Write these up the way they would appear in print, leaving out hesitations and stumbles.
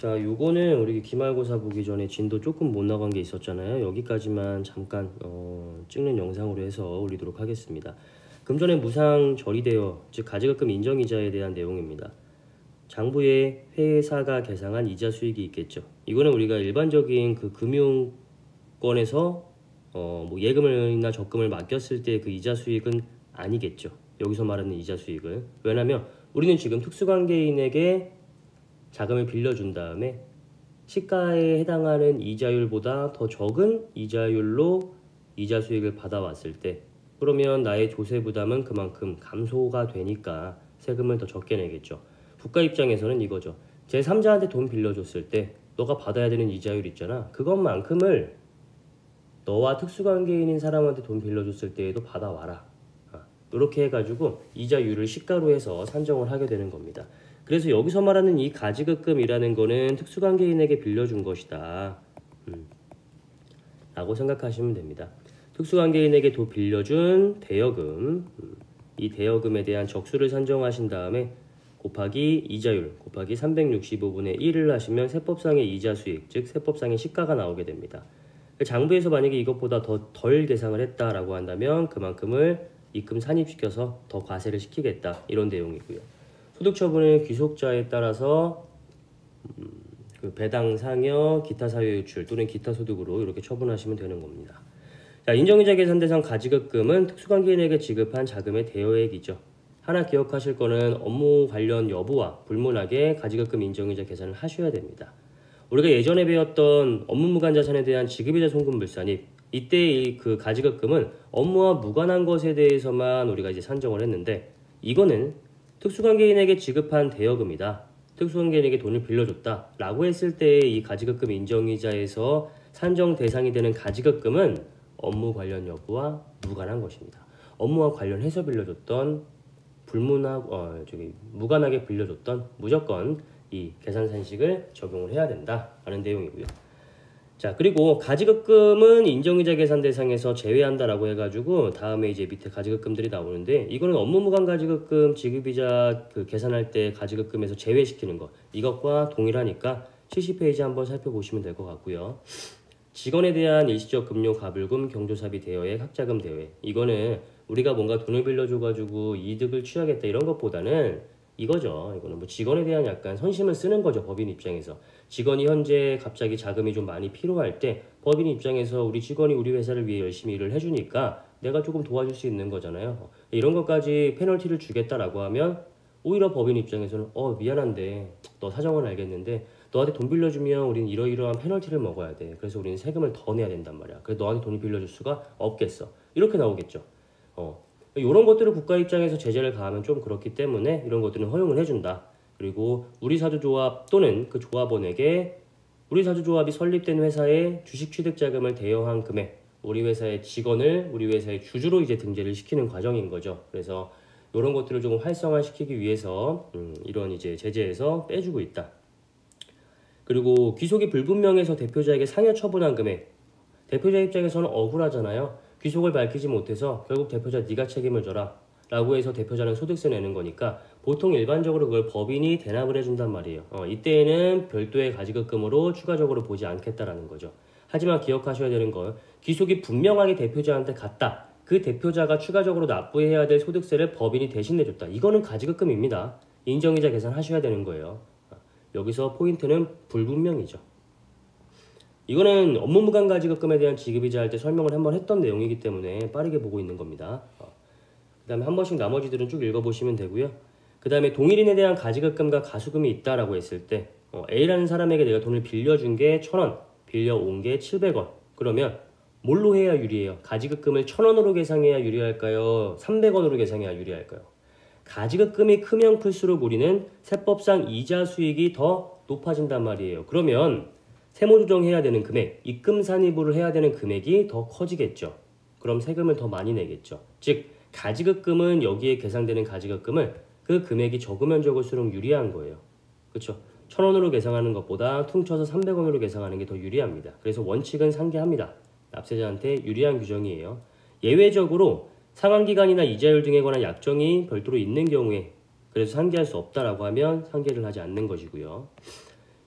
자, 요거는 우리 기말고사 보기 전에 진도 조금 못 나간 게 있었잖아요. 여기까지만 잠깐 찍는 영상으로 해서 올리도록 하겠습니다. 금전의 무상 처리되어, 즉 가지급금 인정이자에 대한 내용입니다. 장부에 회사가 계상한 이자 수익이 있겠죠. 이거는 우리가 일반적인 그 금융권에서 뭐 예금이나 적금을 맡겼을 때 그 이자 수익은 아니겠죠. 여기서 말하는 이자 수익은. 왜냐면 우리는 지금 특수관계인에게 자금을 빌려준 다음에 시가에 해당하는 이자율보다 더 적은 이자율로 이자 수익을 받아왔을 때, 그러면 나의 조세 부담은 그만큼 감소가 되니까 세금을 더 적게 내겠죠. 국가 입장에서는 이거죠. 제3자한테 돈 빌려줬을 때 너가 받아야 되는 이자율 있잖아. 그것만큼을 너와 특수관계인인 사람한테 돈 빌려줬을 때에도 받아와라. 이렇게 해가지고 이자율을 시가로 해서 산정을 하게 되는 겁니다. 그래서 여기서 말하는 이 가지급금이라는 거는 특수관계인에게 빌려준 것이다 라고 생각하시면 됩니다. 특수관계인에게 돈 빌려준 대여금, 이 대여금에 대한 적수를 산정하신 다음에 곱하기 이자율 곱하기 365분의 1을 하시면 세법상의 이자 수익, 즉 세법상의 시가가 나오게 됩니다. 장부에서 만약에 이것보다 덜 계상을 했다라고 한다면 그만큼을 입금 산입시켜서 더 과세를 시키겠다, 이런 내용이고요. 소득처분은 귀속자에 따라서 그 배당 상여, 기타 사유 유출 또는 기타 소득으로 이렇게 처분하시면 되는 겁니다. 자, 인정이자 계산 대상 가지급금은 특수관계인에게 지급한 자금의 대여액이죠. 하나 기억하실 거는 업무 관련 여부와 불문하게 가지급금 인정이자 계산을 하셔야 됩니다. 우리가 예전에 배웠던 업무 무관 자산에 대한 지급이자 송금 물산입, 이때 그 가지급금은 업무와 무관한 것에 대해서만 우리가 이제 산정을 했는데, 이거는 특수관계인에게 지급한 대여금이다, 특수관계인에게 돈을 빌려줬다 라고 했을 때 이 가지급금 인정이자에서 산정 대상이 되는 가지급금은 업무 관련 여부와 무관한 것입니다. 업무와 관련해서 빌려줬던 무관하게 빌려줬던 무조건 이 계산산식을 적용을 해야 된다 라는 내용이고요. 자, 그리고 가지급금은 인정이자 계산 대상에서 제외한다라고 해가지고 다음에 이제 밑에 가지급금들이 나오는데, 이거는 업무무관 가지급금 지급이자 그 계산할 때 가지급금에서 제외시키는 것, 이것과 동일하니까 70페이지 한번 살펴보시면 될 것 같고요. 직원에 대한 일시적 급료 가불금 경조사비 대여액 학자금 대여액, 이거는 우리가 뭔가 돈을 빌려줘가지고 이득을 취하겠다 이런 것보다는 이거죠. 이거는 뭐 직원에 대한 약간 선심을 쓰는 거죠. 법인 입장에서. 직원이 현재 갑자기 자금이 좀 많이 필요할 때 법인 입장에서 우리 직원이 우리 회사를 위해 열심히 일을 해주니까 내가 조금 도와줄 수 있는 거잖아요. 이런 것까지 페널티를 주겠다라고 하면 오히려 법인 입장에서는 미안한데 너 사정은 알겠는데 너한테 돈 빌려주면 우린 이러이러한 페널티를 먹어야 돼. 그래서 우리는 세금을 더 내야 된단 말이야. 그래서 너한테 돈을 빌려줄 수가 없겠어. 이렇게 나오겠죠. 이런 것들을 국가 입장에서 제재를 가하면 좀 그렇기 때문에 이런 것들은 허용을 해준다. 그리고 우리 사주조합 또는 그 조합원에게 우리 사주조합이 설립된 회사의 주식 취득 자금을 대여한 금액, 우리 회사의 직원을 우리 회사의 주주로 이제 등재를 시키는 과정인 거죠. 그래서 이런 것들을 조금 활성화시키기 위해서 이런 이제 제재에서 빼주고 있다. 그리고 귀속이 불분명해서 대표자에게 상여 처분한 금액, 대표자 입장에서는 억울하잖아요. 귀속을 밝히지 못해서 결국 대표자 네가 책임을 져라 라고 해서 대표자는 소득세 내는 거니까 보통 일반적으로 그걸 법인이 대납을 해준단 말이에요. 이때에는 별도의 가지급금으로 추가적으로 보지 않겠다라는 거죠. 하지만 기억하셔야 되는 건 귀속이 분명하게 대표자한테 갔다, 그 대표자가 추가적으로 납부해야 될 소득세를 법인이 대신 내줬다, 이거는 가지급금입니다. 인정이자 계산하셔야 되는 거예요. 여기서 포인트는 불분명이죠. 이거는 업무무관 가지급금에 대한 지급이자 할 때 설명을 한번 했던 내용이기 때문에 빠르게 보고 있는 겁니다. 그 다음에 한 번씩 나머지들은 쭉 읽어보시면 되고요. 그 다음에 동일인에 대한 가지급금과 가수금이 있다라고 했을 때 A라는 사람에게 내가 돈을 빌려준 게 1,000원, 빌려온 게 700원. 그러면 뭘로 해야 유리해요? 가지급금을 1,000원으로 계상해야 유리할까요? 300원으로 계상해야 유리할까요? 가지급금이 크면 클수록 우리는 세법상 이자 수익이 더 높아진단 말이에요. 그러면 세무조정해야 되는 금액, 입금 산입을 해야 되는 금액이 더 커지겠죠. 그럼 세금을 더 많이 내겠죠. 즉 가지급금은 여기에 계상되는 가지급금을 그 금액이 적으면 적을수록 유리한 거예요. 그렇죠? 1,000원으로 계상하는 것보다 퉁쳐서 300원으로 계상하는 게 더 유리합니다. 그래서 원칙은 상계합니다. 납세자한테 유리한 규정이에요. 예외적으로 상환기간이나 이자율 등에 관한 약정이 별도로 있는 경우에 그래서 상계할 수 없다라고 하면 상계를 하지 않는 것이고요.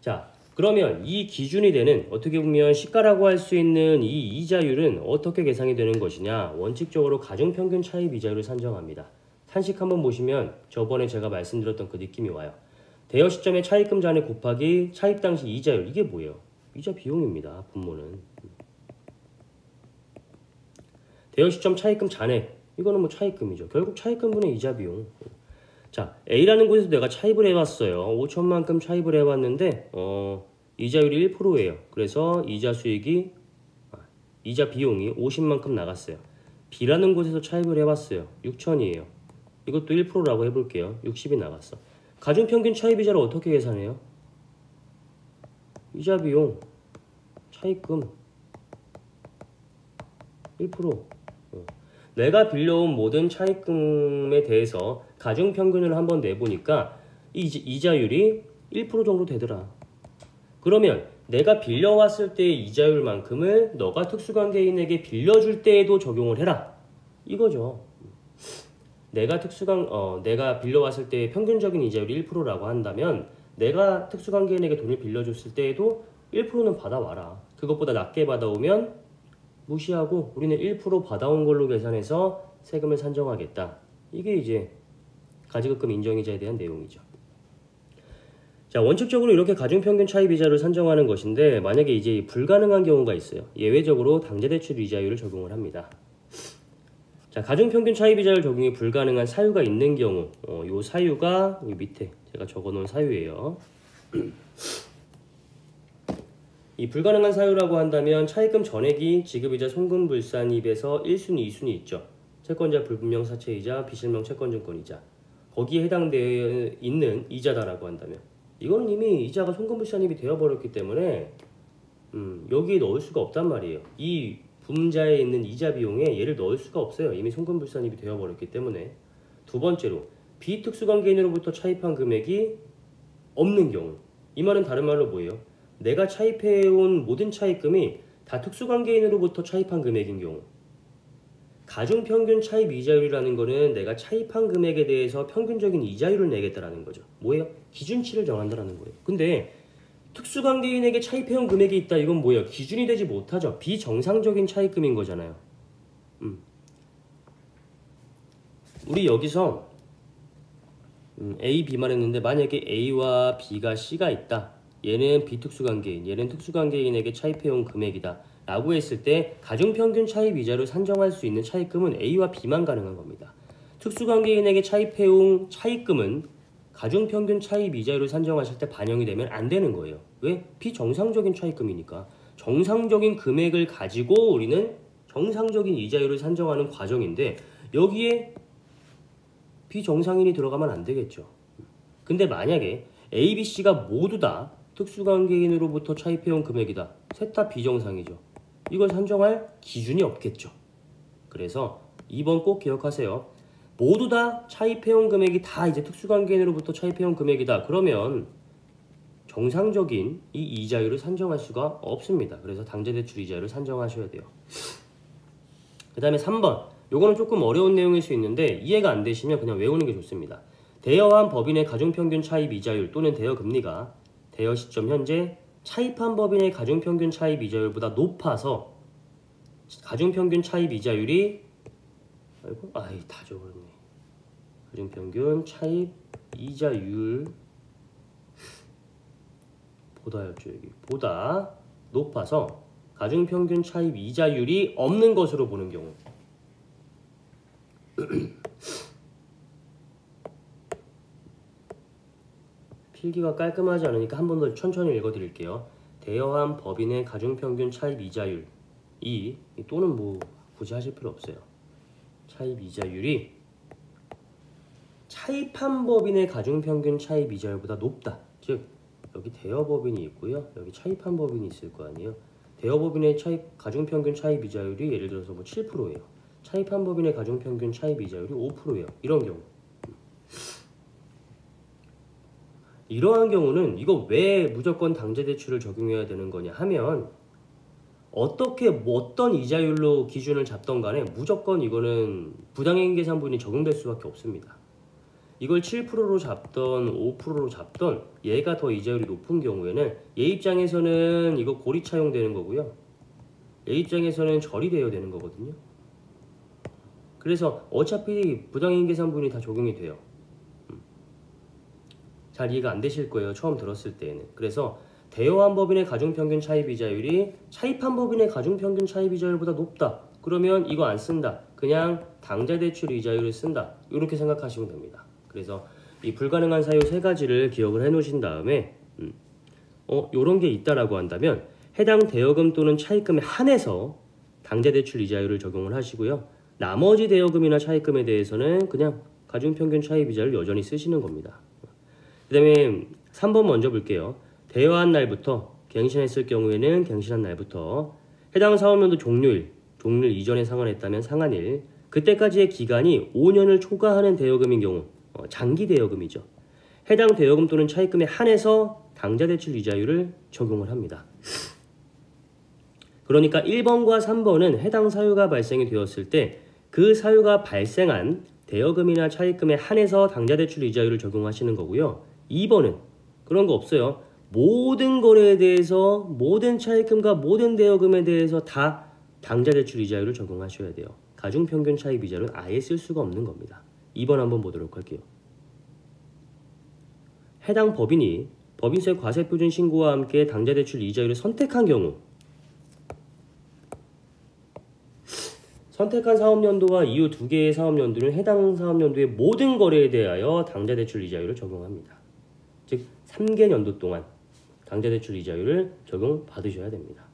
자, 그러면 이 기준이 되는 어떻게 보면 시가라고 할 수 있는 이 이자율은 어떻게 계산이 되는 것이냐? 원칙적으로 가중평균 차입 이자율을 산정합니다. 산식 한번 보시면 저번에 제가 말씀드렸던 그 느낌이 와요. 대여 시점의 차입금 잔액 곱하기 차입 당시 이자율. 이게 뭐예요? 이자 비용입니다. 분모는. 대여 시점 차입금 잔액. 이거는 뭐 차입금이죠. 결국 차입금분의 이자 비용. 자, A라는 곳에서 내가 차입을 해왔어요. 5천만큼 차입을 해왔는데 이자율이 1%예요. 그래서 이자 비용이 50만큼 나갔어요. B라는 곳에서 차입을 해봤어요. 6천이에요. 이것도 1%라고 해볼게요. 60이 나갔어. 가중평균 차입이자를 어떻게 계산해요? 이자 비용, 차입금 1%. 내가 빌려온 모든 차입금에 대해서 가중평균을 한번 내보니까 이자율이 1% 정도 되더라. 그러면 내가 빌려왔을 때의 이자율만큼을 너가 특수관계인에게 빌려줄 때에도 적용을 해라. 이거죠. 내가 빌려왔을 때의 평균적인 이자율이 1%라고 한다면 내가 특수관계인에게 돈을 빌려줬을 때에도 1%는 받아와라. 그것보다 낮게 받아오면 무시하고 우리는 1% 받아온 걸로 계산해서 세금을 산정하겠다. 이게 이제 가지급금 인정이자에 대한 내용이죠. 자, 원칙적으로 이렇게 가중평균 차입이자를 산정하는 것인데 만약에 이제 불가능한 경우가 있어요. 예외적으로 당제대출 이자율을 적용을 합니다. 자, 가중평균 차입이자율 적용이 불가능한 사유가 있는 경우 요 사유가 이 밑에 제가 적어놓은 사유예요. 이 불가능한 사유라고 한다면 차입금 전액이 지급이자 송금불산입에서 1순위, 2순위 있죠. 채권자 불분명 사채이자 비실명 채권증권이자 거기에 해당되어 있는 이자다라고 한다면 이거는 이미 이자가 송금불산입이 되어버렸기 때문에 여기에 넣을 수가 없단 말이에요. 이 분자에 있는 이자 비용에 얘를 넣을 수가 없어요. 이미 송금불산입이 되어버렸기 때문에. 두 번째로 비특수관계인으로부터 차입한 금액이 없는 경우. 이 말은 다른 말로 뭐예요? 내가 차입해온 모든 차입금이 다 특수관계인으로부터 차입한 금액인 경우. 가중평균 차입 이자율이라는 거는 내가 차입한 금액에 대해서 평균적인 이자율을 내겠다라는 거죠. 뭐예요? 기준치를 정한다라는 거예요. 근데 특수관계인에게 차입해온 금액이 있다. 이건 뭐예요? 기준이 되지 못하죠. 비정상적인 차입금인 거잖아요. 우리 여기서 A, B만 했는데 만약에 A와 B가 C가 있다. 얘는 비특수관계인, 얘는 특수관계인에게 차입해온 금액이다 라고 했을 때 가중평균 차입이자를 산정할 수 있는 차입금은 A와 B만 가능한 겁니다. 특수관계인에게 차입해온 차입금은 가중평균 차입이자율을 산정하실 때 반영이 되면 안 되는 거예요. 왜? 비정상적인 차입금이니까. 정상적인 금액을 가지고 우리는 정상적인 이자율을 산정하는 과정인데 여기에 비정상인이 들어가면 안 되겠죠. 근데 만약에 A, B, C가 모두 다 특수관계인으로부터 차입해온 금액이다. 셋 다 비정상이죠. 이걸 산정할 기준이 없겠죠. 그래서 2번 꼭 기억하세요. 모두 다 차입해온 금액이 다 이제 특수관계인으로부터 차입해온 금액이다. 그러면 정상적인 이 이자율을 산정할 수가 없습니다. 그래서 당제대출 이자율을 산정하셔야 돼요. 그 다음에 3번. 요거는 조금 어려운 내용일 수 있는데 이해가 안 되시면 그냥 외우는 게 좋습니다. 대여한 법인의 가중평균 차입 이자율 또는 대여금리가 대여 시점 현재 차입한 법인의 가중평균 차입 이자율보다 높아서 가중평균 차입 이자율이 다 적었네. 가중평균 차입 이자율 보다였죠. 여기 보다 높아서 가중평균 차입 이자율이 없는 것으로 보는 경우. 필기가 깔끔하지 않으니까 한 번 더 천천히 읽어드릴게요. 대여한 법인의 가중평균 차입 이자율 또는 뭐 굳이 하실 필요 없어요. 차입 이자율이 차입한 법인의 가중평균 차입 이자율보다 높다. 즉 여기 대여법인이 있고요. 여기 차입한 법인이 있을 거 아니에요. 대여법인의 가중평균 차입 이자율이 예를 들어서 뭐 7%예요. 차입한 법인의 가중평균 차입 이자율이 5%예요. 이런 경우. 이러한 경우는 이거 왜 무조건 당제대출을 적용해야 되는 거냐 하면 어떤 이자율로 기준을 잡던 간에 무조건 이거는 부당행위 계산분이 적용될 수밖에 없습니다. 이걸 7%로 잡던 5%로 잡던 얘가 더 이자율이 높은 경우에는 얘 입장에서는 이거 고리 차용되는 거고요. 얘 입장에서는 절이되어야 되는 거거든요. 그래서 어차피 부당이익 계산분이 다 적용이 돼요. 잘 이해가 안 되실 거예요. 처음 들었을 때에는. 그래서 대여한 법인의 가중평균 차입 이자율이 차입한 법인의 가중평균 차입 이자율보다 높다. 그러면 이거 안 쓴다. 그냥 당좌대출 이자율을 쓴다. 이렇게 생각하시면 됩니다. 그래서 이 불가능한 사유 세 가지를 기억을 해 놓으신 다음에 요런 게 있다라고 한다면 해당 대여금 또는 차입금에 한해서 당좌대출 이자율을 적용을 하시고요. 나머지 대여금이나 차입금에 대해서는 그냥 가중평균 차입 이자를 여전히 쓰시는 겁니다. 그 다음에 3번 먼저 볼게요. 대여한 날부터 갱신했을 경우에는 갱신한 날부터 해당 사업연도 종료일 이전에 상환했다면 상환일 그때까지의 기간이 5년을 초과하는 대여금인 경우 장기 대여금이죠. 해당 대여금 또는 차입금에 한해서 당좌대출 이자율을 적용을 합니다. 그러니까 1번과 3번은 해당 사유가 발생이 되었을 때 그 사유가 발생한 대여금이나 차입금에 한해서 당좌대출 이자율을 적용하시는 거고요. 2번은 그런 거 없어요. 모든 거래에 대해서 모든 차입금과 모든 대여금에 대해서 다 당좌대출 이자율을 적용하셔야 돼요. 가중평균 차입 이자율은 아예 쓸 수가 없는 겁니다. 2번 한번 보도록 할게요. 해당 법인이 법인세 과세표준 신고와 함께 당좌대출 이자율을 선택한 경우 선택한 사업연도와 이후 2개의 사업연도는 해당 사업연도의 모든 거래에 대하여 당좌대출 이자율을 적용합니다. 즉 3개 연도 동안 당좌대출 이자율을 적용받으셔야 됩니다.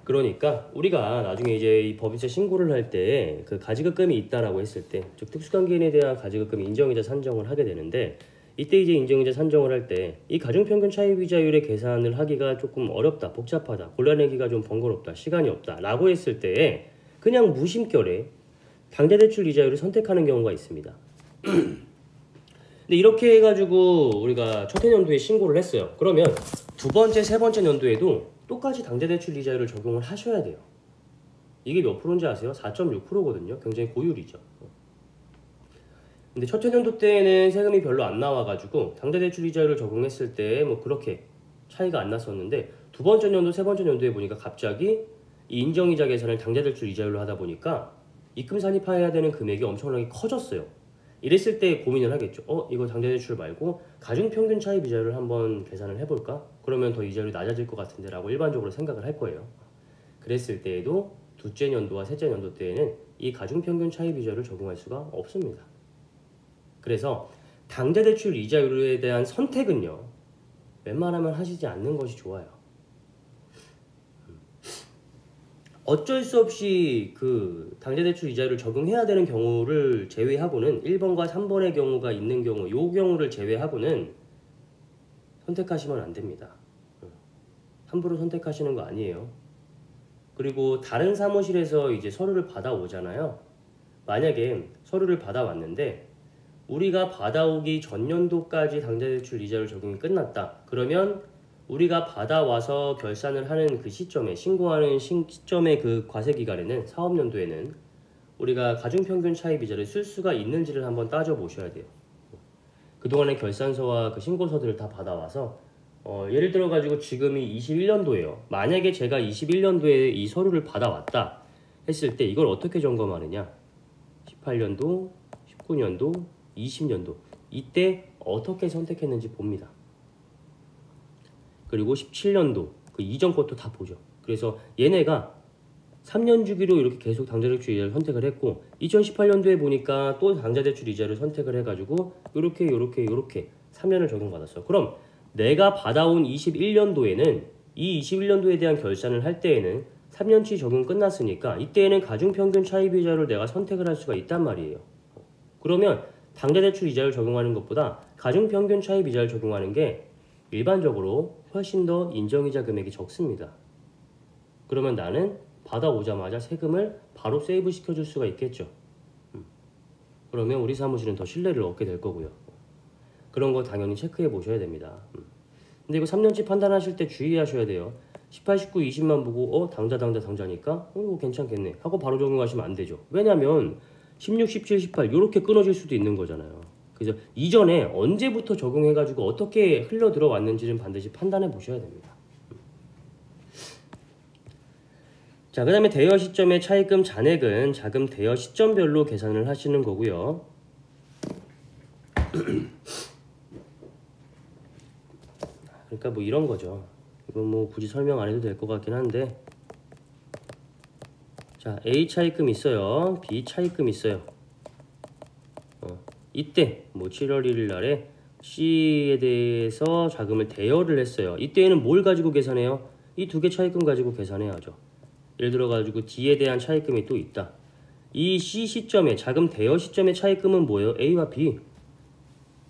그러니까 우리가 나중에 이제 이 법인세 신고를 할 때 그 가지급금이 있다라고 했을 때, 즉 특수관계인에 대한 가지급금 인정이자 산정을 하게 되는데 이때 이제 인정이자 산정을 할 때 이 가중평균 차입이자율의 계산을 하기가 조금 어렵다, 복잡하다, 골라내기가 좀 번거롭다, 시간이 없다 라고 했을 때 그냥 무심결에 당좌대출 이자율을 선택하는 경우가 있습니다. 근데 이렇게 해가지고 우리가 첫 해년도에 신고를 했어요. 그러면 두 번째, 세 번째 연도에도 똑같이 당좌대출 이자율을 적용을 하셔야 돼요. 이게 몇 프로인지 아세요? 4.6%거든요. 굉장히 고율이죠. 근데 첫 해년도 때는 세금이 별로 안 나와가지고 당좌대출 이자율을 적용했을 때 뭐 그렇게 차이가 안 났었는데 두 번째 연도, 세 번째 연도에 보니까 갑자기 이 인정이자 계산을 당좌대출 이자율로 하다 보니까 입금 산입해야 되는 금액이 엄청나게 커졌어요. 이랬을 때 고민을 하겠죠. 이거 당좌대출 말고 가중평균 차입 이자율을 한번 계산을 해볼까? 그러면 더 이자율이 낮아질 것 같은데 라고 일반적으로 생각을 할 거예요. 그랬을 때에도 둘째 연도와 셋째 연도 때에는 이 가중평균 차입 이자율을 적용할 수가 없습니다. 그래서 당좌대출 이자율에 대한 선택은요, 웬만하면 하시지 않는 것이 좋아요. 어쩔 수 없이 그 당좌대출 이자율을 적용해야 되는 경우를 제외하고는 1번과 3번의 경우가 있는 경우, 요 경우를 제외하고는 선택하시면 안 됩니다. 함부로 선택하시는 거 아니에요. 그리고 다른 사무실에서 이제 서류를 받아오잖아요. 만약에 서류를 받아왔는데 우리가 받아오기 전년도까지 당좌대출 이자율 적용이 끝났다. 그러면 우리가 받아와서 결산을 하는 그 시점에, 신고하는 시점의 그 과세기간에는, 사업연도에는 우리가 가중평균 차입이자를 쓸 수가 있는지를 한번 따져보셔야 돼요. 그동안의 결산서와 그 신고서들을 다 받아와서 예를 들어가지고 지금이 21년도예요. 만약에 제가 21년도에 이 서류를 받아왔다 했을 때 이걸 어떻게 점검하느냐? 18년도, 19년도, 20년도 이때 어떻게 선택했는지 봅니다. 그리고 17년도 그 이전 것도 다 보죠. 그래서 얘네가 3년 주기로 이렇게 계속 당좌대출 이자를 선택을 했고 2018년도에 보니까 또 당좌대출 이자를 선택을 해가지고 이렇게 3년을 적용받았어요. 그럼 내가 받아온 21년도에는 이 21년도에 대한 결산을 할 때에는 3년치 적용 끝났으니까 이때에는 가중평균 차입이자를 내가 선택을 할 수가 있단 말이에요. 그러면 당좌대출 이자를 적용하는 것보다 가중평균 차입이자를 적용하는 게 일반적으로 훨씬 더 인정이자 금액이 적습니다. 그러면 나는 받아오자마자 세금을 바로 세이브 시켜줄 수가 있겠죠. 그러면 우리 사무실은 더 신뢰를 얻게 될 거고요. 그런 거 당연히 체크해 보셔야 됩니다. 근데 이거 3년치 판단하실 때 주의하셔야 돼요. 18, 19, 20만 보고 당자니까 이거 괜찮겠네 하고 바로 적용하시면 안 되죠. 왜냐면 16, 17, 18 이렇게 끊어질 수도 있는 거잖아요. 그래서 이전에 언제부터 적용해가지고 어떻게 흘러 들어왔는지는 반드시 판단해 보셔야 됩니다. 자, 그 다음에 대여 시점의 차입금 잔액은 자금 대여 시점별로 계산을 하시는 거고요. 그러니까 뭐 이런 거죠. 이건 뭐 굳이 설명 안 해도 될 것 같긴 한데, 자, A 차입금 있어요. B 차입금 있어요. 이때 뭐 7월 1일 날에 C에 대해서 자금을 대여를 했어요. 이때에는 뭘 가지고 계산해요? 이 두 개 차입금 가지고 계산해야죠. 예를 들어 가지고 D에 대한 차입금이 또 있다. 이 C 시점에 자금 대여 시점의 차입금은 뭐예요? A와 B.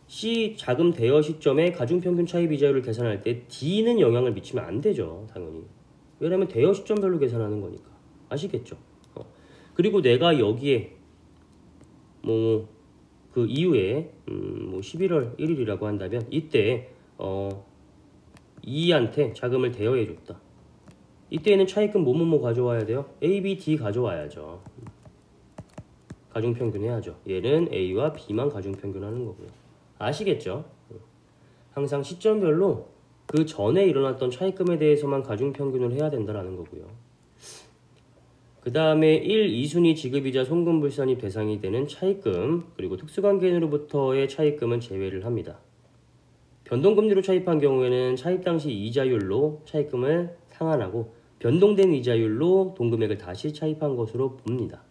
C 자금 대여 시점에 가중평균 차입 이자율을 계산할 때 D는 영향을 미치면 안 되죠. 당연히. 왜냐면 대여 시점별로 계산하는 거니까. 아시겠죠? 그리고 내가 여기에 뭐 그 이후에 뭐 11월 1일이라고 한다면 이때 E한테 자금을 대여해 줬다. 이때에는 차입금 뭐뭐뭐 가져와야 돼요? A, B, D 가져와야죠. 가중평균 해야죠. 얘는 A와 B만 가중평균 하는 거고요. 아시겠죠? 항상 시점별로 그 전에 일어났던 차입금에 대해서만 가중평균을 해야 된다는 거고요. 그 다음에 1, 2순위 지급이자 송금불산입 대상이 되는 차입금 그리고 특수관계인으로부터의 차입금은 제외를 합니다. 변동금리로 차입한 경우에는 차입 당시 이자율로 차입금을 상환하고 변동된 이자율로 돈금액을 다시 차입한 것으로 봅니다.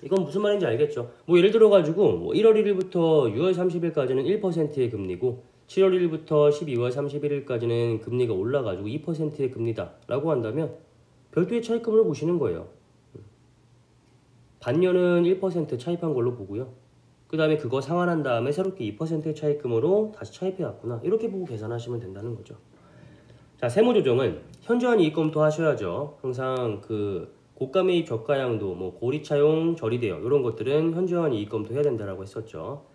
이건 무슨 말인지 알겠죠? 뭐 예를 들어 가지고 뭐 1월 1일부터 6월 30일까지는 1%의 금리고 7월 1일부터 12월 31일까지는 금리가 올라가지고 2%의 금리다 라고 한다면 별도의 차입금을 보시는 거예요. 반년은 1% 차입한 걸로 보고요. 그 다음에 그거 상환한 다음에 새롭게 2%의 차입금으로 다시 차입해 왔구나. 이렇게 보고 계산하시면 된다는 거죠. 자, 세무조정은 현저한 이익 검토 하셔야죠. 항상 그 고가매입 저가양도 뭐 고리차용 저리대여 이런 것들은 현저한 이익 검토 해야 된다라고 했었죠.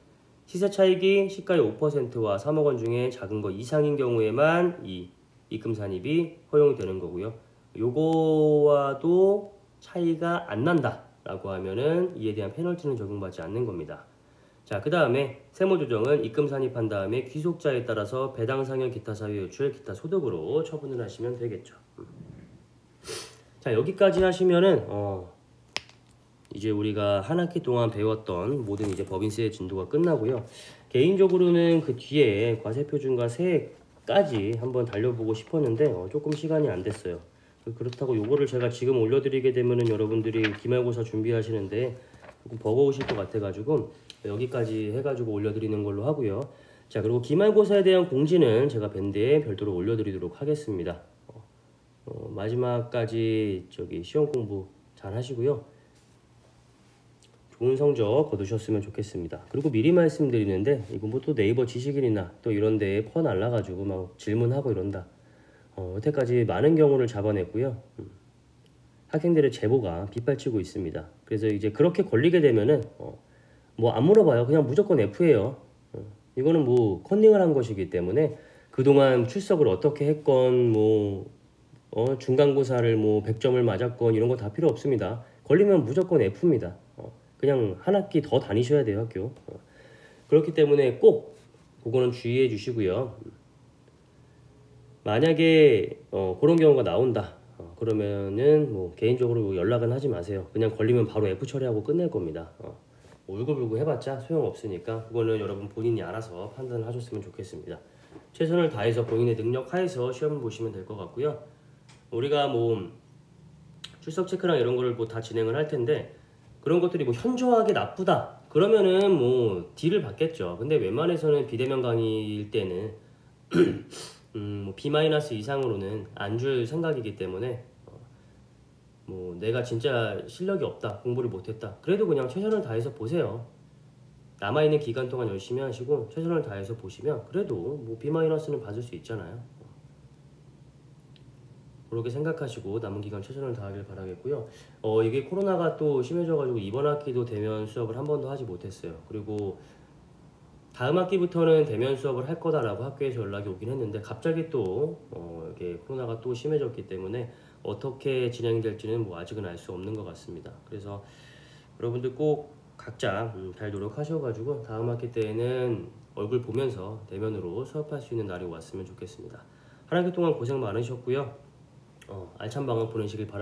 시세 차익이 시가의 5%와 3억 원 중에 작은 거 이상인 경우에만 이 입금 산입이 허용이 되는 거고요. 요거와도 차이가 안 난다 라고 하면은 이에 대한 페널티는 적용받지 않는 겁니다. 자, 그 다음에 세무조정은 입금 산입한 다음에 귀속자에 따라서 배당 상여 기타 사유 요출 기타 소득으로 처분을 하시면 되겠죠. 자, 여기까지 하시면은 이제 우리가 한 학기 동안 배웠던 모든 이제 법인세의 진도가 끝나고요. 개인적으로는 그 뒤에 과세표준과 세액까지 한번 달려보고 싶었는데 조금 시간이 안 됐어요. 그렇다고 요거를 제가 지금 올려드리게 되면은 여러분들이 기말고사 준비하시는데 조금 버거우실 것 같아가지고 여기까지 해가지고 올려드리는 걸로 하고요. 자, 그리고 기말고사에 대한 공지는 제가 밴드에 별도로 올려드리도록 하겠습니다. 마지막까지 시험 공부 잘 하시고요. 좋은 성적 거두셨으면 좋겠습니다. 그리고 미리 말씀드리는데 이거 뭐 또 네이버 지식인이나 또 이런 데에 퍼 날라가지고 막 질문하고 이런다. 여태까지 많은 경우를 잡아냈고요. 학생들의 제보가 빗발치고 있습니다. 그래서 이제 그렇게 걸리게 되면은 뭐 안 물어봐요. 그냥 무조건 F예요. 이거는 뭐 컨닝을 한 것이기 때문에 그동안 출석을 어떻게 했건 뭐 중간고사를 뭐 100점을 맞았건 이런 거 다 필요 없습니다. 걸리면 무조건 F입니다. 그냥 한 학기 더 다니셔야 돼요, 학교. 그렇기 때문에 꼭 그거는 주의해 주시고요. 만약에 그런 경우가 나온다. 그러면은 뭐 개인적으로 연락은 하지 마세요. 그냥 걸리면 바로 F 처리하고 끝낼 겁니다. 울고불고 해봤자 소용없으니까 그거는 여러분 본인이 알아서 판단을 하셨으면 좋겠습니다. 최선을 다해서 본인의 능력 하에서 시험을 보시면 될 것 같고요. 우리가 뭐 출석 체크랑 이런 거를 뭐 다 진행을 할 텐데 그런 것들이 뭐 현저하게 나쁘다 그러면은 뭐 D를 받겠죠. 근데 웬만해서는 비대면 강의일 때는 뭐 B- 이상으로는 안 줄 생각이기 때문에 뭐 내가 진짜 실력이 없다, 공부를 못했다, 그래도 그냥 최선을 다해서 보세요. 남아있는 기간 동안 열심히 하시고 최선을 다해서 보시면 그래도 뭐 B-는 받을 수 있잖아요. 그렇게 생각하시고 남은 기간 최선을 다하길 바라겠고요. 이게 코로나가 또 심해져가지고 이번 학기도 대면 수업을 한 번도 하지 못했어요. 그리고 다음 학기부터는 대면 수업을 할 거다라고 학교에서 연락이 오긴 했는데 갑자기 또 이게 코로나가 또 심해졌기 때문에 어떻게 진행될지는 뭐 아직은 알 수 없는 것 같습니다. 그래서 여러분들 꼭 각자 잘 노력하셔가지고 다음 학기 때에는 얼굴 보면서 대면으로 수업할 수 있는 날이 왔으면 좋겠습니다. 한 학기 동안 고생 많으셨고요. 알찬 방학 보내시길 바랍니다.